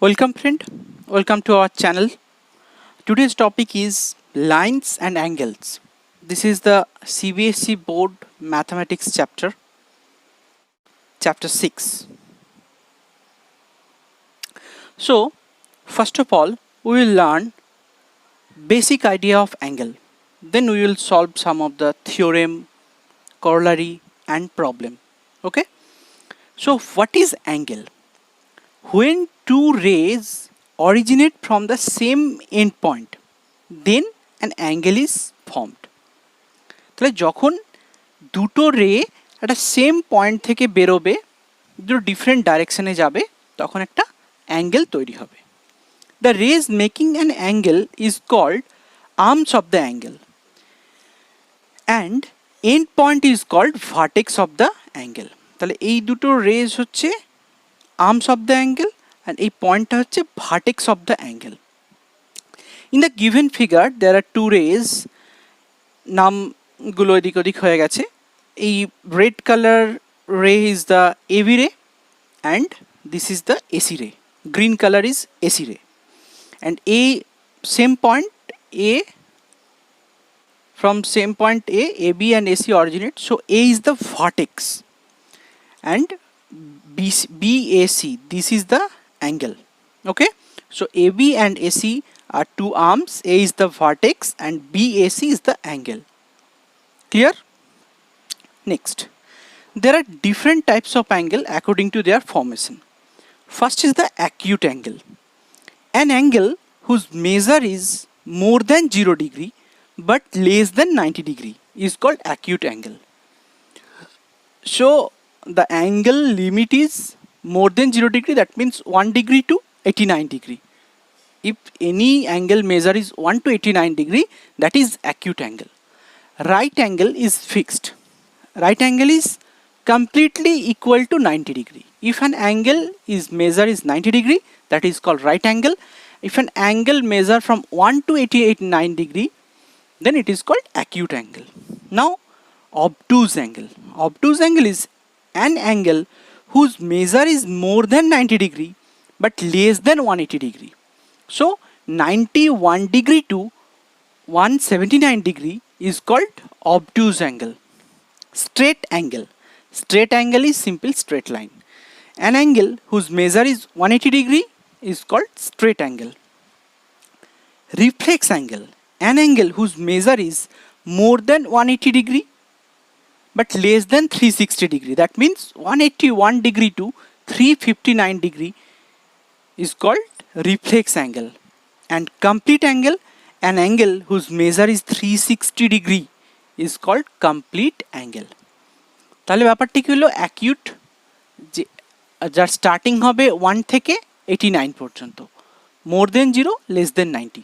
Welcome friend, welcome to our channel. Today's topic is lines and angles. This is the CBSE board mathematics chapter 6. So first of all we will learn basic idea of angle. Then we will solve some of the theorem, corollary and problem. Okay. So what is angle? When two rays originate from the same endpoint, then an angle is formed. তাহলে যখন দুটো রে একটা same point থেকে বেরোবে, দুটো different ডাইরেকশনে যাবে, তখন একটা অ্যাঙ্গেল তৈরি হবে। The rays making an angle is called arms of the angle and end point is called vertex of the angle. তাহলে এই দুটো রেজ হচ্ছে arms of the angle and এই পয়েন্টটা হচ্ছে vertex of the angle. In the given figure there are two rays, নামগুলো এদিক ওদিক হয়ে গেছে। এই red color ray is the AB ray and this is the AC ray. Green color is AC ray and A same point A, from same point A, AB and AC originate, so A is the vertex and BAC, this is the angle. Okay, so AB and AC are two arms, A is the vertex and BAC is the angle. Clear? Next, there are different types of angle according to their formation. First is the acute angle. An angle whose measure is more than 0 degree but less than 90 degree is called acute angle. So the angle limit is more than 0 degree, that means 1 degree to 89 degree. If any angle measure is 1 to 89 degree, that is acute angle. Right angle is fixed. Right angle is completely equal to 90 degree. If an angle is measure is 90 degree, that is called right angle. If an angle measure from 1 to 89 degree, then it is called acute angle. Now obtuse angle. Obtuse angle is an angle whose measure is more than 90 degree but less than 180 degree. So 91 degree to 179 degree is called obtuse angle. Straight angle. Straight angle is simple straight line. An angle whose measure is 180 degree is called straight angle. Reflex angle. An angle whose measure is more than 180 degree but less than 360 degree, that means 181 degree to 359 degree is called reflex angle. And complete angle, an angle whose measure is 360 degree is called complete angle. তাহলে ব্যাপারটি কি হলো, acute যে যার starting হবে 1 থেকে 89 পর্যন্ত, more than 0 less than 90,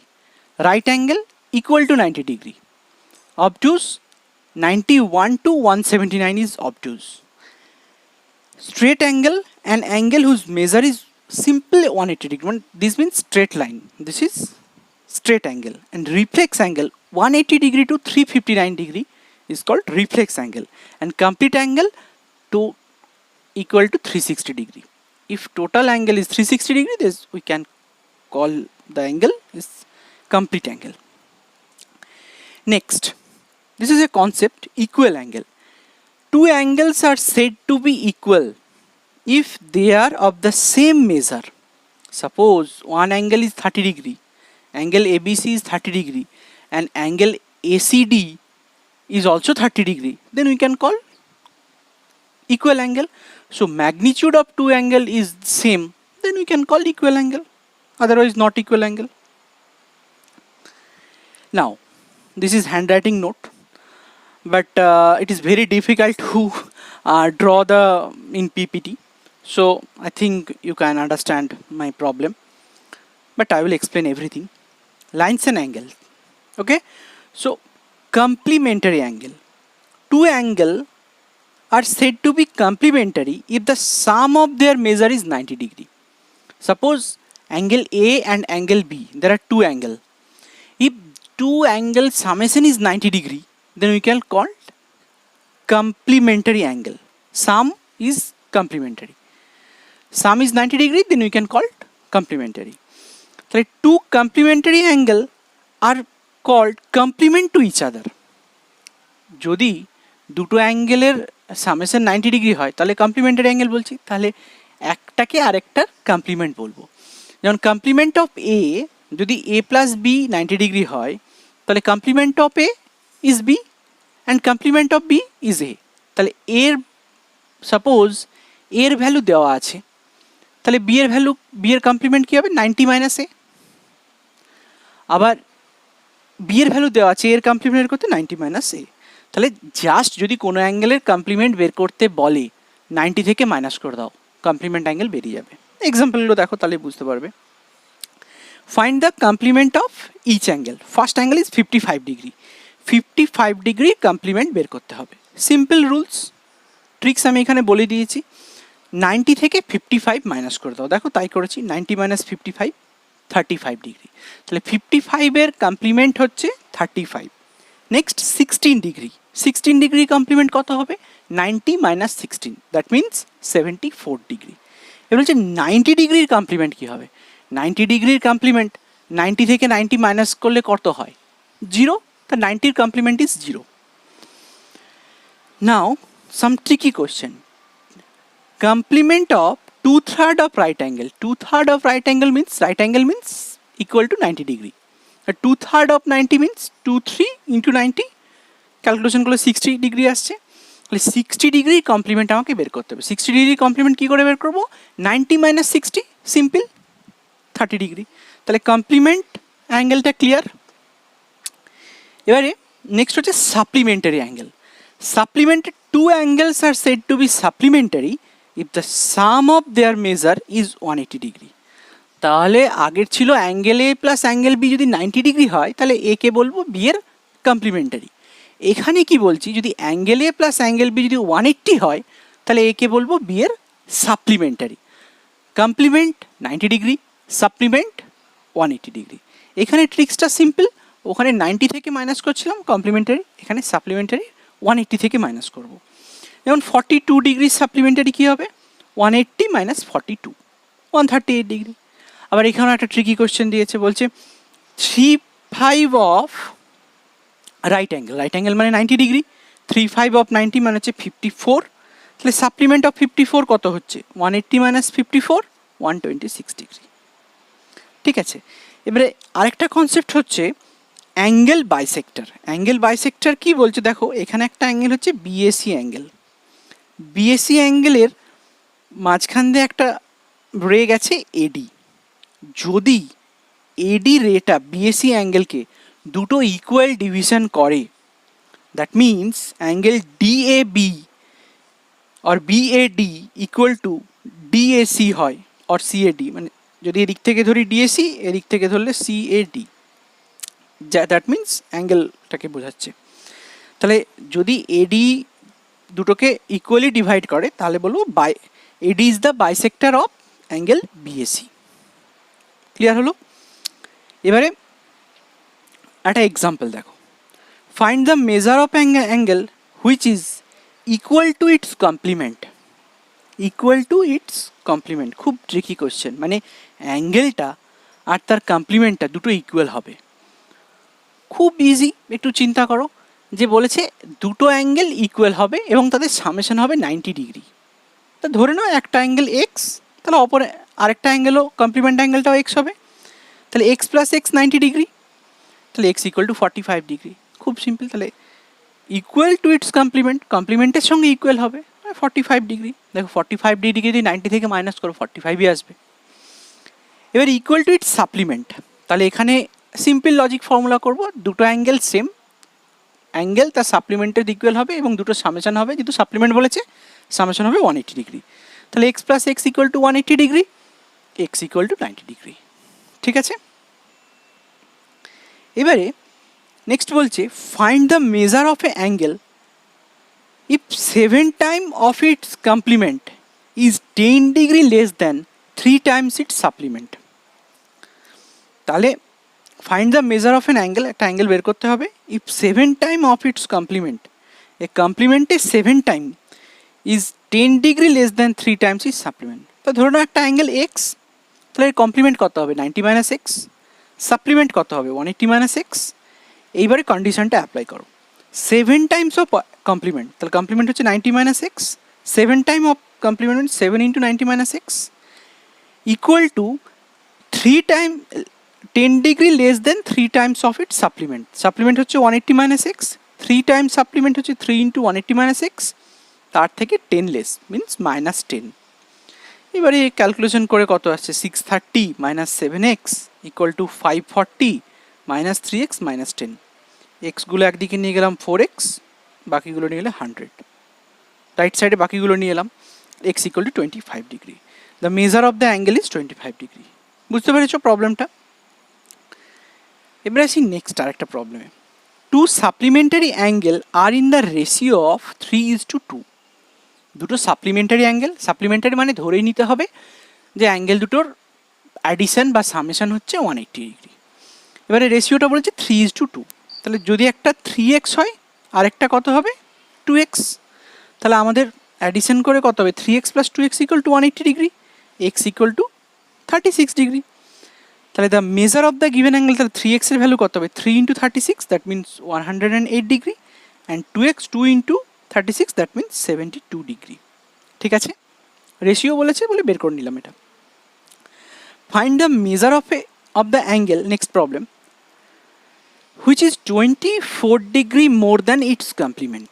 right angle equal to 90 degree, obtuse 91 to 179 is obtuse. Straight angle, an angle whose measure is simply 180 degree. This means straight line. This is straight angle. And reflex angle 180 degree to 359 degree is called reflex angle. And complete angle to equal to 360 degree. If total angle is 360 degree, this we can call the angle is complete angle. Next, this is a concept, equal angle. Two angles are said to be equal if they are of the same measure. Suppose one angle is 30 degree, angle ABC is 30 degree and angle ACD is also 30 degree, then we can call equal angle. So magnitude of two angle is same, then we can call equal angle, otherwise not equal angle. Now this is handwriting note, but it is very difficult to draw the in PPT, so I think you can understand my problem, but I will explain everything. Lines and angles. Okay, so complementary angle. Two angles are said to be complementary if the sum of their measure is 90 degree. Suppose angle A and angle B, there are two angles. If two angle summation is 90 degree, then we can call complementary angle. Sum is complementary. Sum is 90 degree, then we can call complementary. তাহলে two complementary angle are called complement to each other. যদি দুটো অ্যাঙ্গেলের summation 90 degree হয় তাহলে complimentary angle বলছি, তাহলে একটাকে আরেকটার complement বলবো। যেমন কমপ্লিমেন্ট অফ এ যদি এ প্লাস বি 90 ডিগ্রি হয় তাহলে complement of A is B and complement of B is A. তাহলে এর সাপোজ এর ভ্যালু দেওয়া আছে, তাহলে বি এর ভ্যালু, বি এর কমপ্লিমেন্ট কী হবে 90 মাইনাস এ। আবার বি এর ভ্যালু দেওয়া আছে এর কমপ্লিমেন্ট বের করতে 90 মাইনাস এ। তাহলে জাস্ট যদি কোনো অ্যাঙ্গেলের কমপ্লিমেন্ট বের করতে বলে 90 থেকে মাইনাস করে দাও, কমপ্লিমেন্ট অ্যাঙ্গেল বেরিয়ে যাবে। এক্সাম্পলগুলো দেখো তাহলে বুঝতে পারবে। Find the complement of each angle. First angle is 55 degree. 55 degree complement বের করতে হবে। সিম্পল রুলস, ট্রিক্স আমি এখানে বলে দিয়েছি। 90 থেকে 55 মাইনাস করে দাও, দেখো তাই করেছি। 90 মাইনাস 55 35 ডিগ্রি। তাহলে 55 এর কমপ্লিমেন্ট হচ্ছে 35। Next 16 degree. 16 ডিগ্রি কমপ্লিমেন্ট কত হবে 90 মাইনাস 16, দ্যাট মিনস 74 ডিগ্রি। এবার হচ্ছে 90 ডিগ্রির কমপ্লিমেন্ট কী হবে। 90 ডিগ্রির কমপ্লিমেন্ট 90 থেকে 90 মাইনাস করলে কত হয় 0, তা 90-র complement is 0। Now some tricky question. Complement of 2/3 of right angle. 2/3 of right angle means equal to 90 degree. 2/3 of 90 means 2/3 into 90, calculation করলে 60 ডিগ্রি আসছে। তাহলে 60 ডিগ্রি কমপ্লিমেন্ট আমাকে বের করতে হবে। 60 ডিগ্রি কমপ্লিমেন্ট কী করে বের করবো 90 মাইনাস 60, সিম্পল 30 ডিগ্রি। তাহলে কমপ্লিমেন্ট অ্যাঙ্গেলটা ক্লিয়ার। এবারে নেক্সট হচ্ছে supplementary angle. Supplementary, two angles are said to be supplementary if the sum of their measure is 180 degree. তাহলে আগের ছিল angle A plus angle B যদি 90 ডিগ্রি হয় তাহলে এ কে বলবো বি এর কমপ্লিমেন্টারি। এখানে কি বলছি, যদি angle A plus angle B যদি 180 হয় তাহলে এ কে বলবো বি এর supplementary. Complement 90 degree, supplement 180 degree. এখানে ট্রিক্সটা সিম্পল, ওখানে 90 থেকে মাইনাস করছিলাম কমপ্লিমেন্টারি, এখানে সাপ্লিমেন্টারি 180 থেকে মাইনাস করবো। যেমন 42 ডিগ্রি সাপ্লিমেন্টারি কী হবে 180 মাইনাস 42, 138 ডিগ্রি। আবার এখানেও একটা ট্রিকি কোশ্চেন দিয়েছে, বলছে 3/5 of right angle. Right angle মানে 90 ডিগ্রি, 3/5 অফ 90 মানে হচ্ছে 54। তাহলে সাপ্লিমেন্ট অফ 54 কত হচ্ছে 180 মাইনাস 54, 126 ডিগ্রি। ঠিক আছে। এবারে আরেকটা কনসেপ্ট হচ্ছে অ্যাঙ্গেল বাইসেক্টর। অ্যাঙ্গেল বাইসেক্টর কী বলছে দেখো, এখানে একটা অ্যাঙ্গেল হচ্ছে বিএসি অ্যাঙ্গেল। বিএসি অ্যাঙ্গেলের মাঝখান দিয়ে একটা রে গেছে এডি। যদি এডি রেটা বিএসি অ্যাঙ্গেলকে দুটো ইকুয়াল ডিভিশন করে, দ্যাট মিনস অ্যাঙ্গেল ডিএবি আর বিএডি ইকুয়াল টু ডিএসি হয়, আর সিএডি, মানে যদি এদিক থেকে ধরি ডিএসি, এদিক থেকে ধরলে সিএডি, দ্যাট মিনস অ্যাঙ্গেলটাকে বোঝাচ্ছে। তাহলে যদি এডি দুটোকে ইকুয়ালি ডিভাইড করে তাহলে বলবো by AD is the bisector of angle BAC. Clear হলো। এবারে একটা এক্সাম্পল দেখো। Find the measure of angle which is equal to its complement. Equal to its complement খুব ট্রিকি কোশ্চেন, মানে অ্যাঙ্গেলটা আর তার কমপ্লিমেন্টটা দুটো ইকুয়াল হবে। খুব ইজি, একটু চিন্তা করো, যে বলেছে দুটো অ্যাঙ্গেল ইকুয়াল হবে এবং তাদের সামেশন হবে 90 ডিগ্রি। তা ধরে নাও একটা অ্যাঙ্গেল এক্স, তাহলে অপর আরেকটা অ্যাঙ্গেলও কমপ্লিমেন্ট অ্যাঙ্গেলটাও এক্স হবে। তাহলে এক্স প্লাস এক্স 90 ডিগ্রি, তাহলে এক্স ইকুয়াল টু 45 ডিগ্রি। খুব সিম্পল। তাহলে ইকুয়াল টু ইটস কমপ্লিমেন্ট, কমপ্লিমেন্টের সঙ্গে ইকুয়াল হবে 45 ডিগ্রি। দেখো 45 ডিগ্রি যদি 90 থেকে মাইনাস করো 45ই আসবে। এবার ইকুয়াল টু ইটস সাপ্লিমেন্ট, তাহলে এখানে সিম্পল লজিক ফর্মুলা করব, দুটো অ্যাঙ্গেল সেম, অ্যাঙ্গেল তার সাপ্লিমেন্টের ইকুয়াল হবে এবং দুটো সামেশন হবে, যেহেতু সাপ্লিমেন্ট বলেছে সামেশন হবে 180 ডিগ্রি। তাহলে x plus x equal to 180 degree, x equal to 90 degree. ঠিক আছে। এবারে নেক্সট বলছে find the measure of a angle if 7 time of its complement is 10 degree less than 3 times its supplement. তাহলে find the measure of an angle, একটা angle বের করতে হবে। If 7 time of its complement, এ কমপ্লিমেন্টে 7 time is 10 degree less than 3 Times is supplement. তো ধরুন একটা অ্যাঙ্গেল এক্স, তাহলে এর কমপ্লিমেন্ট কত হবে 90 মাইনাস এক্স, সাপ্লিমেন্ট কত হবে 180 মাইনাস এক্স। এইবারে কন্ডিশনটা অ্যাপ্লাই করো, 7 টাইমস অফ কমপ্লিমেন্ট, তাহলে কমপ্লিমেন্ট হচ্ছে 90 minus X, 7 time of complement 7 into 90 minus X equal to 3 time 10 degree less than 3 times of it supplement. Supplement হচ্ছে 180 মাইনাস এক্স, 3 টাইমস সাপ্লিমেন্ট হচ্ছে 3 into 180 minus x, তার থেকে 10 less means minus 10। এবারে calculation করে কত আসছে 630 minus 7x equal to 540 minus 3x minus 10। এক্সগুলো একদিকে নিয়ে গেলাম 4x, বাকিগুলো নিয়ে গেলে 100, রাইট সাইডে বাকিগুলো নিয়ে এলাম, x equal to 25 degree. The measure of the angle is 25 degree. বুঝতে পেরেছো প্রবলেমটা? এবারে আসি নেক্সট আর একটা প্রবলেমে। Two supplementary angle are in the ratio of 3:2। দুটো সাপ্লিমেন্টারি অ্যাঙ্গেল, সাপ্লিমেন্টারি মানে ধরেই নিতে হবে যে অ্যাঙ্গেল দুটোর অ্যাডিশন বা সামেশন হচ্ছে 180 ডিগ্রি। এবারে রেশিওটা বলেছে 3:2, তাহলে যদি একটা 3x হয় আর একটা কত হবে 2x, তাহলে আমাদের অ্যাডিশন করে কত হবে 3x plus 2x equal to 180 degree, x equal to 36 degree. তাহলে the measure of the given angle, তাহলে 3x এর ভ্যালু কত হবে 3 into 36, that means 108 degree, and 2x 2 into 36, that means 72 degree. ঠিক আছে, রেশিও বলেছে বলে বের করে নিলাম এটা। Find the measure of the angle, next problem, which is 24 degree more than its complement.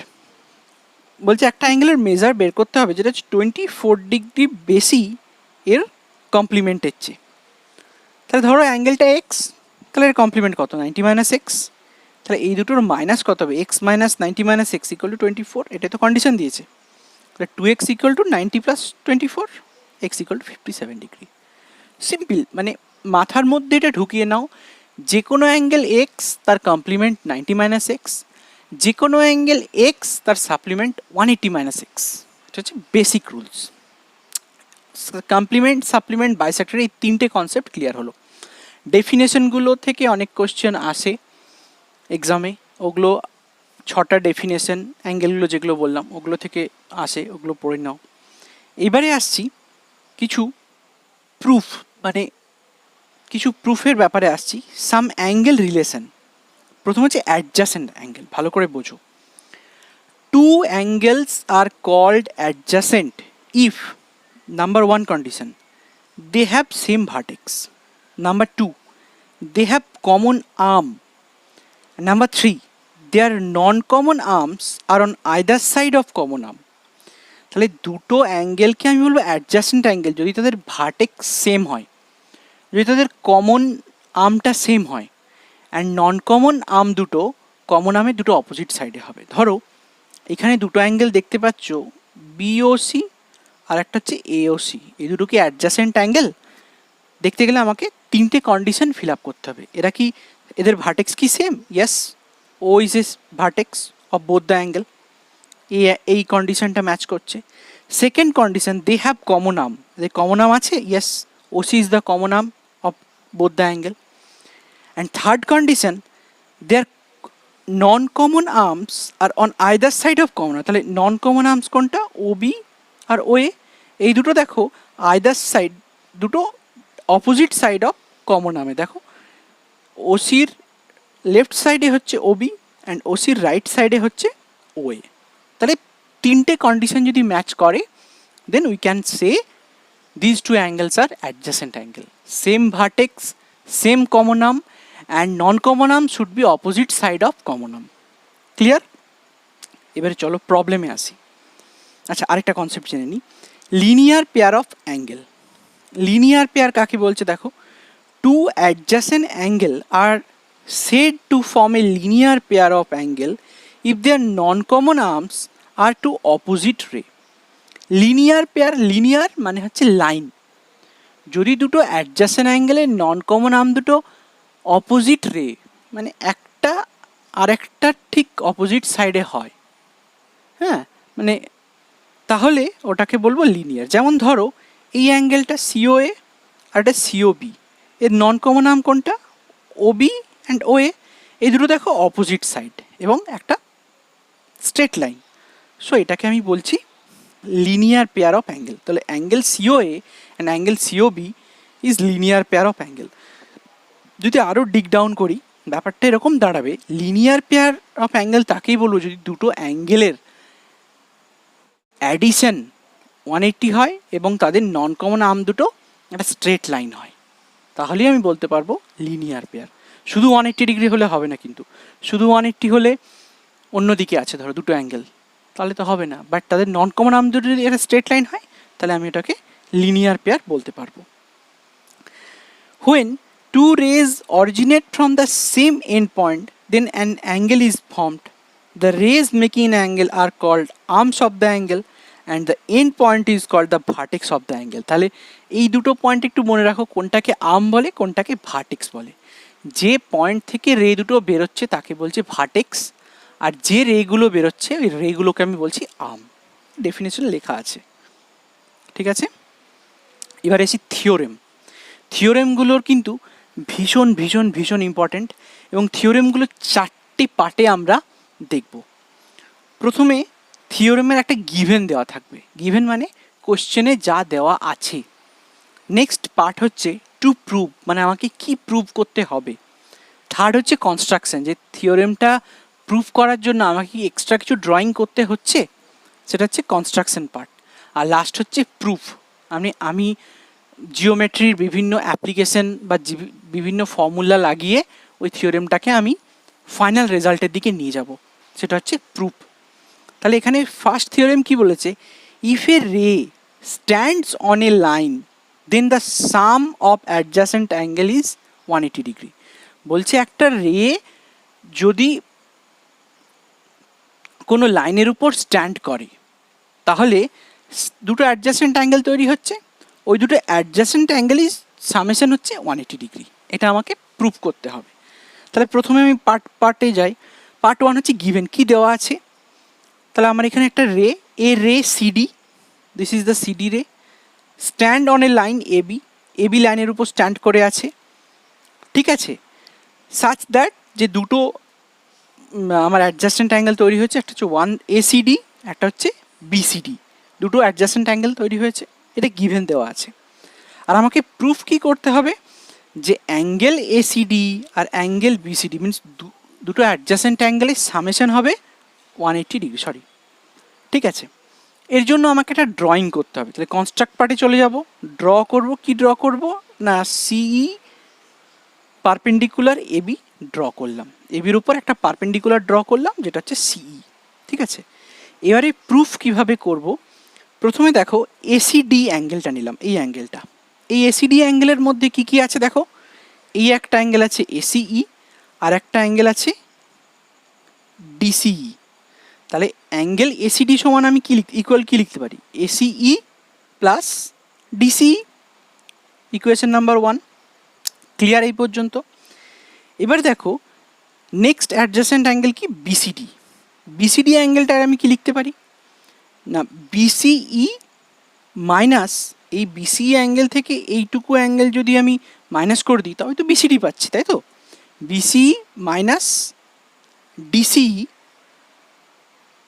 বলছে একটা অ্যাঙ্গেলের মেজার বের করতে হবে যেটা হচ্ছে 24 ডিগ্রি বেশি এর কমপ্লিমেন্টের চেয়ে। তাহলে ধরো অ্যাঙ্গেলটা এক্স, তাহলে এর কমপ্লিমেন্ট কত 90 মাইনাস এক্স, তাহলে এই দুটোর মাইনাস কত হবে X minus 90 minus X equal to 24, এটা তো কন্ডিশন দিয়েছে। তাহলে 2x equal to 90 plus 24, X equal to 57 degree. Simple, মানে মাথার মধ্যে এটা ঢুকিয়ে নাও, যে কোনো অ্যাঙ্গেল এক্স তার কমপ্লিমেন্ট 90 মাইনাস এক্স, যে কোনো অ্যাঙ্গেল এক্স তার সাপ্লিমেন্ট 180 মাইনাস এক্স। এটা হচ্ছে basic rules. Complement, supplement, bisector, এই তিনটে কনসেপ্ট ক্লিয়ার হলো। ডেফিনেশনগুলো থেকে অনেক কোশ্চেন আসে এক্সামে, ওগুলো 6টা ডেফিনেশন অ্যাঙ্গেলগুলো যেগুলো বললাম ওগুলো থেকে আসে, ওগুলো পড়ে নাও। এবারে আসছি কিছু প্রুফ, মানে কিছু প্রুফের ব্যাপারে আসছি। Some angle relation. প্রথম হচ্ছে অ্যাডজাসেন্ট অ্যাঙ্গেল, ভালো করে বোঝো। Two angles are called adjacent if, number 1 condition, they have same vertex. Number 2, they have common arm. Number 3, their non-common arms are on either side of common arm. তাহলে দুটো অ্যাঙ্গেলকে আমি বলবো adjacent angle যদি তাদের vertex same হয়, যদি তাদের common আর্মটা same হয়, অ্যান্ড নন কমন আর্ম দুটো কমন আর্মের দুটো অপোজিট সাইডে হবে। ধরো এখানে দুটো অ্যাঙ্গেল দেখতে পাচ্ছ, বিওসি আর একটা হচ্ছে এওসি, এই দুটো কি অ্যাডজাসেন্ট অ্যাঙ্গেল? দেখতে গেলে আমাকে 3টে কন্ডিশন ফিল আপ করতে হবে। এরা কি, এদের ভার্টেক্স কি same? Yes, O is as vertex of both the angle, এই কন্ডিশনটা ম্যাচ করছে। Second condition, they have common arm, এদের কমন আর্ম আছে, yes, OC is the common arm of both the angle. And third condition, there non common arms are on either side of common arm. তাহলে non common arms কোনটা? OB আর OA, এই দুটো দেখো either side, দুটো opposite side of common আর্মে। দেখো ওসির left সাইডে হচ্ছে ওবি অ্যান্ড ওসির রাইট সাইডে হচ্ছে ওএ। তাহলে 3টে কন্ডিশন যদি ম্যাচ করে, then we can say this two angles are adjacent angle. Same vertex, same common arm, and non common arm should be opposite side of common arm. Clear? এবারে চলো প্রবলেমে আসি। আচ্ছা, আরেকটা কনসেপ্ট জেনে নিই, linear pair of angle. Linear pair কাকে বলছে? দেখো, two adjacent angle are said to form a linear pair of angle if their non-common arms are to opposite ray. Linear pair, linear মানে হচ্ছে লাইন। যদি দুটো adjacent অ্যাঙ্গেলের নন common arm দুটো opposite রে, মানে একটা আর একটা ঠিক অপোজিট সাইডে হয়, হ্যাঁ, মানে তাহলে ওটাকে বলবো লিনিয়ার। যেমন ধরো এই অ্যাঙ্গেলটা সিওএ আর একটা সিওবি, এর নন কমন আর্ম কোনটা? ওবি অ্যান্ড ওএ, এই দুটো দেখো অপোজিট সাইড এবং একটা স্ট্রেট লাইন। সো এটাকে আমি বলছি লিনিয়ার পেয়ার অফ অ্যাঙ্গেল। তাহলে angle COA and angle COB is linear pair of angle. যদি আরও ডিগ ডাউন করি ব্যাপারটা এরকম দাঁড়াবে, লিনিয়ার পেয়ার অফ অ্যাঙ্গেল তাকেই বলবো যদি দুটো অ্যাঙ্গেলের অ্যাডিশন 180 হয় এবং তাদের নন কমন আর্ম দুটো একটা স্ট্রেট লাইন হয়, তাহলেই আমি বলতে পারবো লিনিয়ার পেয়ার। শুধু 180 ডিগ্রি হলে হবে না, কিন্তু শুধু 180 হলে অন্যদিকে আছে ধরো দুটো অ্যাঙ্গেল, তাহলে তো হবে না। বাট তাদের নন কমন আর্ম দুটো যদি একটা স্ট্রেট লাইন হয় তাহলে আমি এটাকে লিনিয়ার পেয়ার বলতে পারবো। When two rays originate from the same endpoint, then an angle is formed. The rays making an angle are called arms of the angle and the end point is called the vertex of the angle. তাহলে এই দুটো point একটু মনে রাখো, কোনটাকে arm বলে কোনটাকে vertex বলে। যে পয়েন্ট থেকে রে দুটো বেরোচ্ছে তাকে বলছে ভার্টেক্স, আর যে রেগুলো বেরোচ্ছে ওই রেগুলোকে আমি বলছি আর্ম। ডেফিনেশন লেখা আছে, ঠিক আছে। এবার এসি থিওরেম। থিওরেমগুলোর কিন্তু ভীষণ ভীষণ ভীষণ ইম্পর্ট্যান্ট এবং থিওরেমগুলো 4টি পার্টে আমরা দেখব। প্রথমে থিওরেমের একটা গিভেন দেওয়া থাকবে, গিভেন মানে কোশ্চেনে যা দেওয়া আছে। নেক্সট পার্ট হচ্ছে টু প্রুভ, মানে আমাকে কি প্রুভ করতে হবে। থার্ড হচ্ছে কনস্ট্রাকশন, যে থিওরেমটা প্রুভ করার জন্য আমাকে কি এক্সট্রা কিছু ড্রয়িং করতে হচ্ছে, সেটা হচ্ছে কনস্ট্রাকশন পার্ট। আর লাস্ট হচ্ছে প্রুফ, আমি জিওমেট্রির বিভিন্ন অ্যাপ্লিকেশন বা বিভিন্ন ফর্মুলা লাগিয়ে ওই থিওরেমটাকে আমি ফাইনাল রেজাল্টের দিকে নিয়ে যাব, সেটা হচ্ছে প্রুফ। তাহলে এখানে ফার্স্ট থিওরেম কি বলেছে, if a ray stands on a line then the sum of adjacent angle is 180 degree. বলছে একটা রে যদি কোনো লাইনের উপর স্ট্যান্ড করে তাহলে দুটো অ্যাডজাসেন্ট অ্যাঙ্গেল তৈরি হচ্ছে, ওই দুটো অ্যাডজাসেন্ট অ্যাঙ্গেলই সামেশন হচ্ছে 180 ডিগ্রি। এটা আমাকে প্রুভ করতে হবে। তাহলে প্রথমে আমি পার্টে যাই। পার্ট 1 হচ্ছে গিভেন, কি দেওয়া আছে। তাহলে আমার এখানে একটা ray, a ray CD, this is the CD ray, stand on a line AB, AB লাইনের উপর স্ট্যান্ড করে আছে, ঠিক আছে। সাচ দ্যাট যে দুটো আমার অ্যাডজাসেন্ট অ্যাঙ্গেল তৈরি হয়েছে, একটা হচ্ছে 1 এসিডি, একটা হচ্ছে বিসিডি, দুটো অ্যাডজাসেন্ট অ্যাঙ্গেল তৈরি হয়েছে, এটা গিভেন দেওয়া আছে। আর আমাকে প্রুফ কি করতে হবে, যে অ্যাঙ্গেল এসিডি আর অ্যাঙ্গেল বিসিডি মিনস দুটো অ্যাডজাসেন্ট অ্যাঙ্গেলের সামেশন হবে 180 ডিগ্রি, সরি, ঠিক আছে। এর জন্য আমাকে একটা ড্রয়িং করতে হবে। তাহলে কনস্ট্রাক্ট পার্টে চলে যাব, ড্র করব। কি ড্র করব না, সিই পারপেন্ডিকুলার এবি ড্র করলাম, এবির উপর একটা পারপেন্ডিকুলার ড্র করলাম যেটা হচ্ছে সিই, ঠিক আছে। এবারে প্রুফ কিভাবে করব, প্রথমে দেখো এসিডি অ্যাঙ্গেলটা নিলাম, এই অ্যাঙ্গেলটা, এই এসিডি অ্যাঙ্গেলের মধ্যে কি কি আছে দেখো, এই একটা অ্যাঙ্গেল আছে এসিই আর একটা অ্যাঙ্গেল আছে ডিসিই। তাহলে অ্যাঙ্গেল এসিডি সমান আমি কি ইকুয়াল কি লিখতে পারি, এসিই plus DCE, equation number 1। Clear এই পর্যন্ত? এবার দেখো নেক্সট অ্যাডজাসেন্ট অ্যাঙ্গেল কি, বিসিডি। বিসিডি অ্যাঙ্গেলটা আমি কি লিখতে পারি না, বিসিই মাইনাস এই বিসিই অ্যাঙ্গেল থেকে এইটুকু অ্যাঙ্গেল যদি আমি মাইনাস করে দিই তবে তো বিসিডি পাচ্ছি, তাই তো। BCE minus DCE,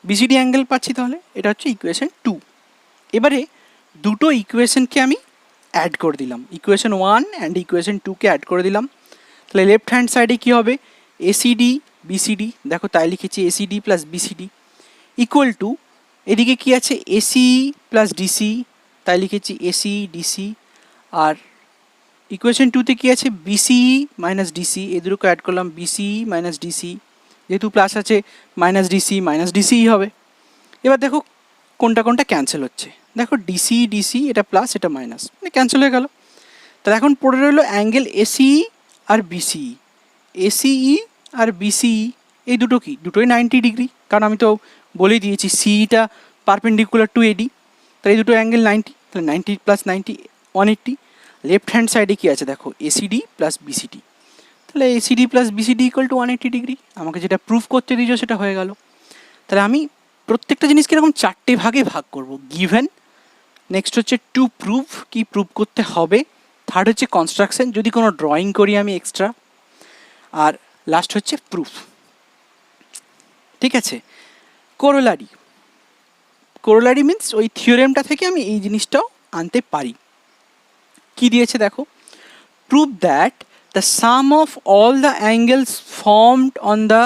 BCD angle পাচ্ছি, তাহলে এটা হচ্ছে ইকুয়েশন 2। এবারে দুটো ইকুয়েশনকে আমি অ্যাড করে দিলাম, ইকুয়েশন 1 অ্যান্ড ইকুয়েশন 2কে অ্যাড করে দিলাম। তাহলে লেফট হ্যান্ড সাইডে কী হবে, এসিডি বিসিডি, দেখো তাই লিখেছি ACD plus BCD, equal to এদিকে কি আছে এসি প্লাস ডিসি, তাই লিখেছি এসি ডিসি। আর ইকুয়েশন 2তে কী আছে, বিসিই মাইনাস ডিসি, এ দুটোকে অ্যাড করলাম, বিসিই মাইনাস ডিসি, যেহেতু প্লাস আছে মাইনাস ডিসিই হবে। এবার দেখো কোনটা কোনটা ক্যান্সেল হচ্ছে, দেখো ডিসি ডিসি, এটা প্লাস এটা মাইনাস, মানে ক্যান্সেল হয়ে গেল। তাহলে এখন পড়ে রইল অ্যাঙ্গেল এসিই আর বিসিই। এসিই আর বিসিই এই দুটো কি, দুটোই 90 ডিগ্রি, কারণ আমি তো বলেই দিয়েছি সিইটা পারপেন্ডিকুলার টু এডি, তাহলে এই দুটো অ্যাঙ্গেল 90, তাহলে 90 প্লাস 90 180। লেফট হ্যান্ড সাইডে কী আছে দেখো, এসিডি প্লাস বিসিডি, তাহলে ACD plus BCD equal to 180 degree. আমাকে যেটা প্রুফ করতে দিয়েছো সেটা হয়ে গেল। তাহলে আমি প্রত্যেকটা জিনিসকে এরকম 4টে ভাগে ভাগ করব, গিভেন, নেক্সট হচ্ছে টু প্রুভ, কি প্রুভ করতে হবে, থার্ড হচ্ছে কনস্ট্রাকশন, যদি কোনো ড্রয়িং করি আমি এক্সট্রা, আর লাস্ট হচ্ছে প্রুফ, ঠিক আছে। কোরোলারি, মিন্স ওই থিওরেমটা থেকে আমি এই জিনিসটাও আনতে পারি। কি দিয়েছে দেখো, prove that the sum of all the angles formed on the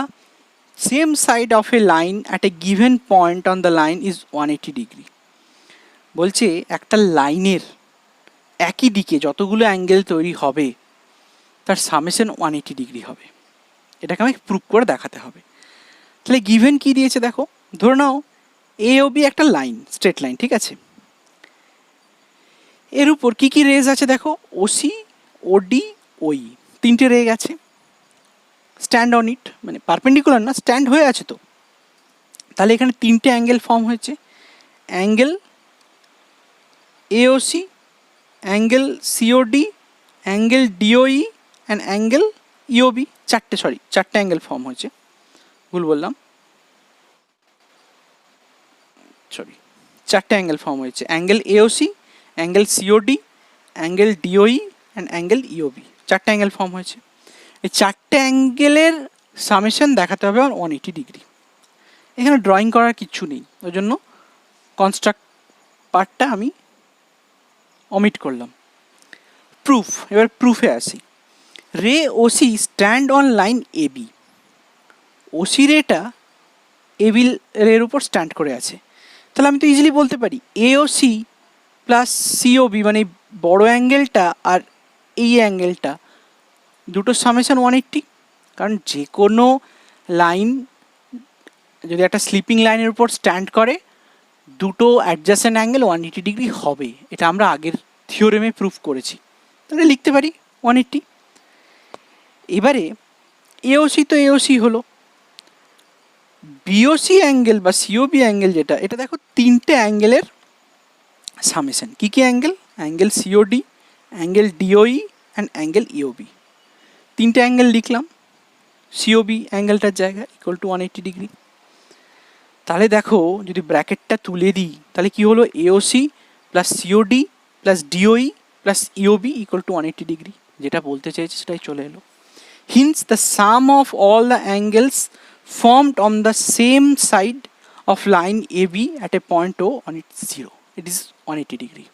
same side of a line at a given point on the line is 180 degree. বলছে একটা লাইনের একই দিকে যতগুলো অ্যাঙ্গেল তৈরি হবে তার সামেশন 180 ডিগ্রি হবে। এটাকে আমাকে প্রুভ করে দেখাতে হবে। তাহলে গিভেন কি দিয়েছে দেখো, ধরে নাও এ ও বি একটা লাইন, স্ট্রেট লাইন, ঠিক আছে। এর উপর কি কি রেজ আছে দেখো, ওসি, ওডি, ওই, তিনটে রে গেছে। স্ট্যান্ড অন ইট, মানে পারপেন্ডিকুলার না, স্ট্যান্ড হয়ে আছে তো। তাহলে এখানে তিনটে অ্যাঙ্গেল ফর্ম হয়েছে, angle AOC, angle COD, angle DOE and angle EOB. চারটে অ্যাঙ্গেল ফর্ম হয়েছে, ভুল বললাম, চারটে অ্যাঙ্গেল ফর্ম হয়েছে, angle AOC, angle COD, angle DOE and angle EOB. চারটে অ্যাঙ্গেল ফর্ম হয়েছে। এই চারটে অ্যাঙ্গেলের সামেশন দেখাতে হবে আমার 180 ডিগ্রি। এখানে ড্রয়িং করার কিচ্ছু নেই, ওই জন্য কনস্ট্রাক্ট পার্টটা আমি অমিট করলাম। প্রুফ, এবার প্রুফে আসি। Ray OC stand on line AB. OC রেটা এবি রের উপর স্ট্যান্ড করে আছে। তাহলে আমি তো ইজিলি বলতে পারি এওসি প্লাস সিওবি, মানে বড় অ্যাঙ্গেলটা আর এই অ্যাঙ্গেলটা দুটো সামেশন 180। কারণ যে কোনো লাইন যদি একটা স্লিপিং লাইনের উপর স্ট্যান্ড করে দুটো অ্যাডজাসেন্ট অ্যাঙ্গেল 180 ডিগ্রি হবে। এটা আমরা আগের থিওরেমে প্রুফ করেছি। তাহলে লিখতে পারি 180। এবারে এওসি তো এওসি হলো, বিওসি অ্যাঙ্গেল বা সিওবি অ্যাঙ্গেল যেটা, এটা দেখো তিনটে অ্যাঙ্গেলের সামেশন। কী কী angle? Angle COD, angle DOE and angle EOB. তিনটে অ্যাঙ্গেল লিখলাম সিওবি অ্যাঙ্গেলটার জায়গায় ইকুয়াল টু 180 ডিগ্রি। তাহলে দেখো যদি ব্র্যাকেটটা তুলে দিই তাহলে কি হলো, AOC plus COD plus DOE plus EOB equal to 180 degree. যেটা বলতে চাইছি সেটাই চলে এলো। Hence the sum of all the angles formed on the same side of line AB at a point O on its 0, it is 180 degree.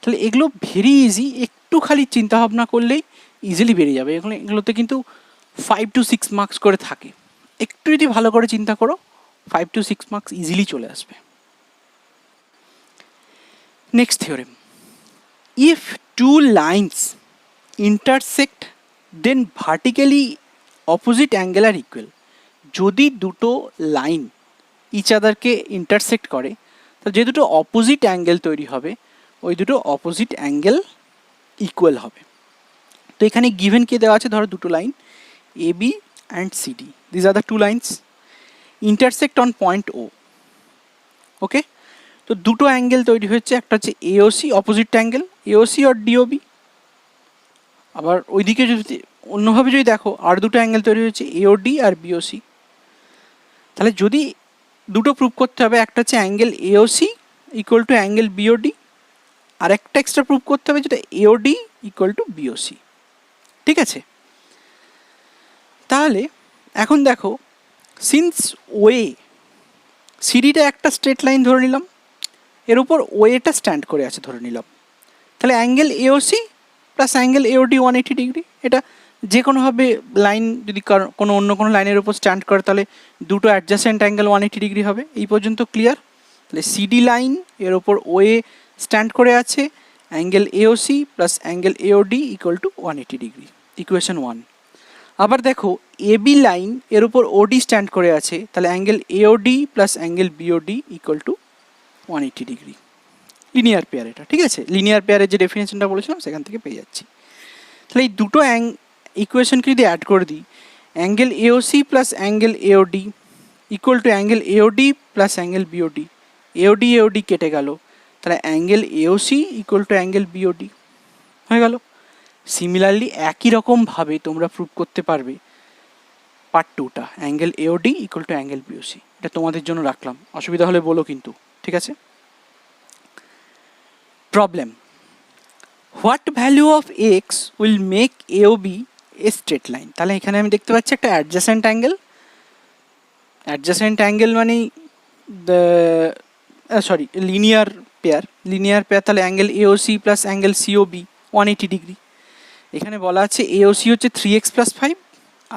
তাহলে এগুলো very easy, একটু খালি চিন্তা ভাবনা করলেই ইজিলি বেরিয়ে যাবে। এগুলোতে কিন্তু 5 to 6 মার্কস করে থাকে। একটু যদি ভালো করে চিন্তা করো 5 to 6 মার্কস ইজিলি চলে আসবে। Next theorem, if two lines intersect then vertically opposite angle are equal. যদি দুটো লাইন ইচ আদারকে ইন্টারসেক্ট করে তো যে দুটো অপোজিট অ্যাঙ্গেল তৈরি হবে ওই দুটো অপোজিট অ্যাঙ্গেল ইকুয়াল হবে। তো এখানে গিভেন কে দেওয়া আছে, ধরো দুটো line A B and CD, these are the two lines intersect on point O. Okay, তো দুটো অ্যাঙ্গেল তৈরি হচ্ছে, একটা হচ্ছে এওসি অপোজিট অ্যাঙ্গেল এওসি আর ডিওবি। আবার ওইদিকে যদি অন্যভাবে যদি দেখো আর দুটো অ্যাঙ্গেল তৈরি হচ্ছে এওডি আর বিওসি। তাহলে যদি দুটো প্রুভ করতে হবে, একটা হচ্ছে angle AOC equal to angle BOD, আর একটা এক্সট্রা প্রুভ করতে হবে যেটা এওডি ইকুয়াল টু বিওসি। ঠিক আছে, তাহলে এখন দেখো সিন্স ওয়ে সিডিটা একটা স্ট্রেট লাইন ধরে নিলাম, এর উপর ওয়েটা স্ট্যান্ড করে আছে ধরে নিলাম, তাহলে angle AOC plus angle AOD 180 degree. এটা যে কোনোভাবে লাইন যদি কোনো অন্য কোনো লাইনের উপর স্ট্যান্ড করে তাহলে দুটো অ্যাডজাসেন্ট অ্যাঙ্গেল 180 ডিগ্রি হবে। এই পর্যন্ত ক্লিয়ার? তাহলে সিডি লাইন এর ওপর ওয়ে স্ট্যান্ড করে আছে, angle AOC plus angle AOD equal to 180 degree, equation 1। আবার দেখো এবি লাইন এর উপর ওডি স্ট্যান্ড করে আছে, তাহলে angle AOD plus angle BOD equal to 180 degree. Linear pair এটা, ঠিক আছে, লিনিয়ার পেয়ারের যে ডেফিনেশনটা বলেছিলাম সেখান থেকে পেয়ে যাচ্ছি। তাহলে এই দুটো ইকুয়েশনকে যদি অ্যাড করে দিই, angle AOC plus angle AOD equal to angle AOD plus angle BOD, AOD AOD কেটে গেল, তাহলে angle AOC equal to angle BOD হয়ে গেল। সিমিলারলি একই রকমভাবে তোমরা প্রুভ করতে পারবে পার্ট 2টা, angle AOD equal to angle BOC. এটা তোমাদের জন্য রাখলাম, অসুবিধা হলে বলো কিন্তু, ঠিক আছে। Problem, what value of x will make AOB A straight line. তাহলে এখানে আমি দেখতে পাচ্ছি একটা অ্যাডজাসেন্ট অ্যাঙ্গেল, অ্যাডজাসেন্ট অ্যাঙ্গেল মানে লিনিয়ার পেয়ার, তাহলে angle AOC plus angle COB 180 degree. এখানে বলা আছে এওসি হচ্ছে 3x প্লাস 5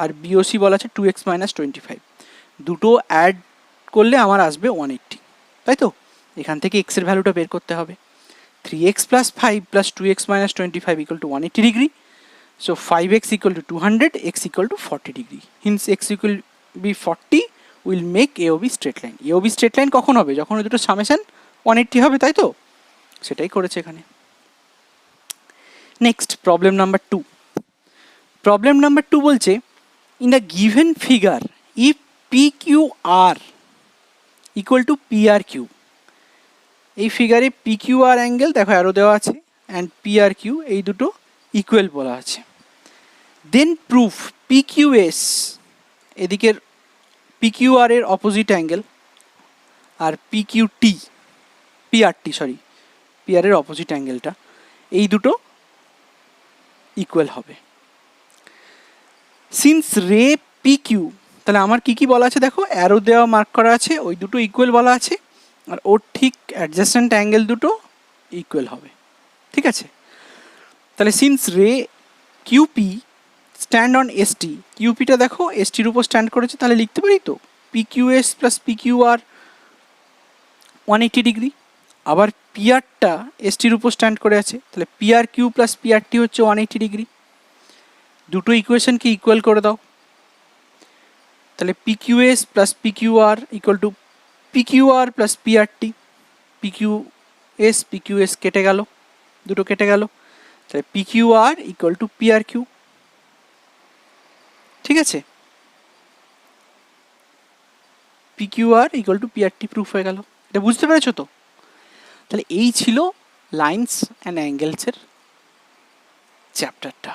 আর বিওসি বলা আছে 2x মাইনাস 25, দুটো অ্যাড করলে আমার আসবে 180, তাই তো? এখান থেকে এক্সের ভ্যালুটা বের করতে হবে। 3x plus 5 plus 2x minus 25 equal to 180 degree, so 5x equal to 200, x equal to 40 degree, hence x equal be 40 will make AOB straight line. AOB straight line কখন হবে? যখন ওই দুটো সামেশন 180 হবে, তাই তো? সেটাই করেছে এখানে। Next problem number 2। Problem number 2 বলছে in the given figure if P Q R equal to P R Q, এই ফিগারে পি কিউ আর অ্যাঙ্গেল দেখো অ্যারো দেওয়া আছে অ্যান্ড পি আর কিউ এই দুটো ইকুয়াল বলা আছে, দেন প্রুফ পি কিউ এস, এদিকের পি কিউ আর এর অপোজিট অ্যাঙ্গেল আর পি কিউ টি, পি আর টি সরি, পি আর এর অপোজিট অ্যাঙ্গেলটা এই দুটো ইকুয়াল হবে। সিন্স রে পি কিউ, তাহলে আমার কি কি বলা আছে দেখো, অ্যারো দেওয়া মার্ক করা আছে, ওই দুটো ইকুয়াল বলা আছে আর ওর ঠিক অ্যাডজাসেন্ট অ্যাঙ্গেল দুটো ইকুয়াল হবে, ঠিক আছে? তাহলে since ray QP stand on ST, কিউপিটা দেখো এসটির উপর স্ট্যান্ড করেছে, তাহলে লিখতে পারি তো P Q S plus P Q R 180 degree, আবার পিআরটা এসটির উপর স্ট্যান্ড করে আছে, তাহলে পিআর কিউ প্লাস পিআরটি হচ্ছে 180 ডিগ্রি। দুটো ইকুয়েশনকে ইকুয়াল করে দাও, তাহলে P Q S plus P Q R equal to P Q R plus PRT, P Q S কেটে গেল, দুটো কেটে গেল, তাহলে P Q R equal to P R Q, ঠিক আছে? P Q R equal to P R T proof হয়ে গেল। এটা বুঝতে পেরেছো তো? তাহলে এই ছিল লাইন্স অ্যান্ড অ্যাঙ্গেলসের চ্যাপ্টারটা।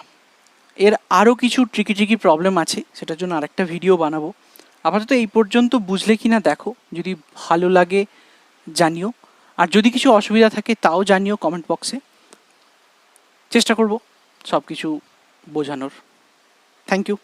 এর আরও কিছু ট্রিকি প্রবলেম আছে, সেটার জন্য আরেকটা ভিডিও বানাবো। আপাতত এই পর্যন্ত বুঝলে কি না দেখো, যদি ভালো লাগে জানিও, আর যদি কিছু অসুবিধা থাকে তাও জানিও কমেন্ট বক্সে, চেষ্টা করব সব কিছু বোঝানোর। Thank you.